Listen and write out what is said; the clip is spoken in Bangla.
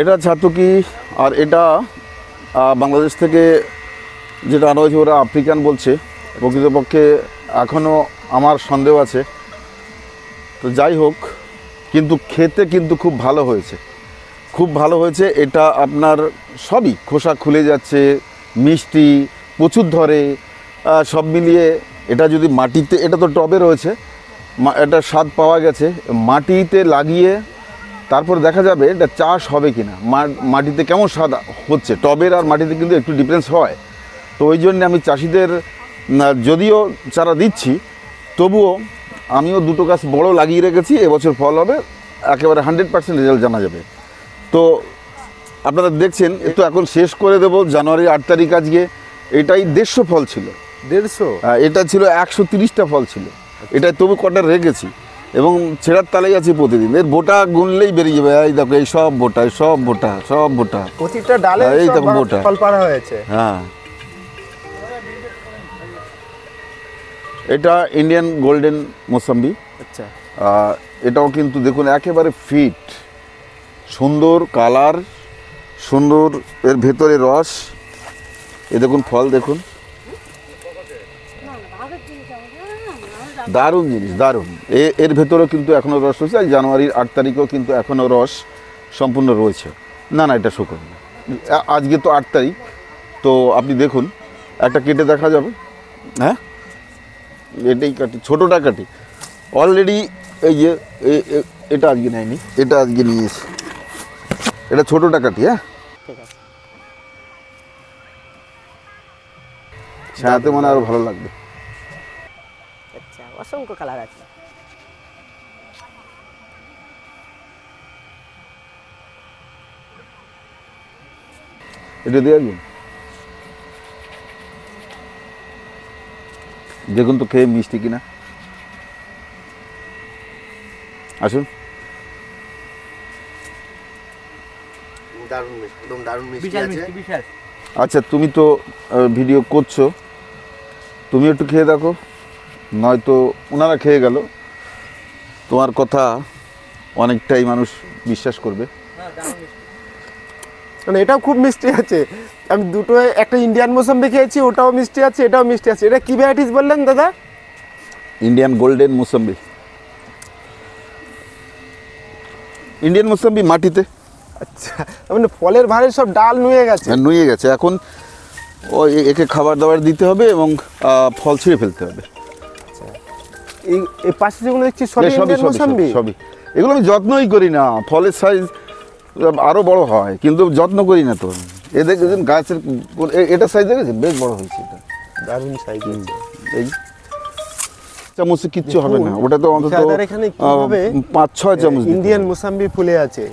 এটা ছাতকি, আর এটা বাংলাদেশ থেকে যেটা আনা হয়েছে ওরা আফ্রিকান বলছে। প্রকৃতপক্ষে এখনও আমার সন্দেহ আছে। তো যাই হোক, কিন্তু খেতে কিন্তু খুব ভালো হয়েছে, খুব ভালো হয়েছে। এটা আপনার সবই খোসা খুলে যাচ্ছে, মিষ্টি প্রচুর ধরে, সব মিলিয়ে এটা যদি মাটিতে, এটা তো টবে রয়েছে, এটা স্বাদ পাওয়া গেছে। মাটিতে লাগিয়ে তারপর দেখা যাবে এটা চাষ হবে কি না, মাটিতে কেমন স্বাদ হচ্ছে। টবের আর মাটিতে কিন্তু একটু ডিফারেন্স হয়। তো ওই জন্য আমি চাষিদের যদিও চারা দিচ্ছি, তবুও আমিও দুটো গাছ বড় লাগিয়ে রেখেছি। এবছর ফল হবে, একেবারে 100% রেজাল্ট জানা যাবে। তো আপনারা দেখছেন, এ তো এখন শেষ করে দেবো। জানুয়ারির 8 তারিখ আজকে। এটাই 150 ফল ছিল। 150? এটা ছিল 130টা ফল ছিল। এটাই তবু কটা রেখেছি এবং ছেঁড়ার তালেই আছে প্রতিদিন। এর বোটা গুনলেই বেরিয়ে যাবে। এই দেখো, এই সব বোটা, সব বোটা, সব বোটা, প্রতিটা ডালে এই দেখো বোটা, ফল পাড়া হয়েছে। হ্যাঁ। এটা ইন্ডিয়ান গোল্ডেন মৌসাম্বি। আচ্ছা, এটাও কিন্তু দেখুন একেবারে ফিট, সুন্দর কালার, সুন্দর এর ভেতরে রস। এ দেখুন ফল দেখুন, দারুণ জিনিস, দারুণ। এর ভেতরেও কিন্তু এখনও রস রয়েছে। আর জানুয়ারির 8 তারিখেও কিন্তু এখনও রস সম্পূর্ণ রয়েছে। না না, এটা শুকনো না। আজকে তো 8 তারিখ, তো আপনি দেখুন, একটা কেটে দেখা যাবে। হ্যাঁ, এটাই কাটি, ছোটোটা কাটি। অলরেডি এই যে এটা আজকে নেয়নি, এটা আজকে নিয়েছি। এটা ছোটোটা কাটি। হ্যাঁ, ঠিক আছে। ছায়াতে মনে আরও ভালো লাগবে। আচ্ছা, অসংখ্য কালার আছে। এটা দিয়ে আসবেন, দেখুন তো খেয়ে মিষ্টি কিনা। আসুন। দারুণ মিষ্টি, একদম দারুণ মিষ্টি বিশাল আছে। মিষ্টি, বিশাল। আচ্ছা, তুমি তো ভিডিও করছো, তুমি একটু খেয়ে দেখো, নয়তো ওনারা খেয়ে গেল, তোমার কথা অনেকটাই মানুষ বিশ্বাস করবে। মানে এটাও খুব মিষ্টি আছে। আমি দুটো, একটা ইন্ডিয়ান মৌসুম্বি খেয়েছি, ওটাও মিষ্টি আছে, এটাও মিষ্টি আছে। এটা কি ভ্যারাইটিস বললেন দাদা? Indian golden mosambi. Indian mosambi মাটিতে। আচ্ছা, মানে ফলের ভারে সব ডাল নুয়ে গেছে। নুয়ে গেছে। এখন একে খাবার দাবার দিতে হবে এবং ফল ছিঁড়ে ফেলতে হবে। এই পাশে যেগুলো দেখছি সবই সবই ইন্ডিয়ান মৌসুম্বি। সবই এগুলো আমি যত্নই করি না। ফলের সাইজ আরও বড় হয়, কিন্তু যত্ন করি না। তো এ দেখেছেন গাছের, এটা সাইজ দেখেছেন, বেশ বড় হয়েছে। এটা দারুণ সাইজ। এই চামচে কিচ্ছু হবে না, ওটা তো অন্তত এখানে কিভাবে 5-6 চামচ ইন্ডিয়ান মৌসুম্বি ফুলে আছে।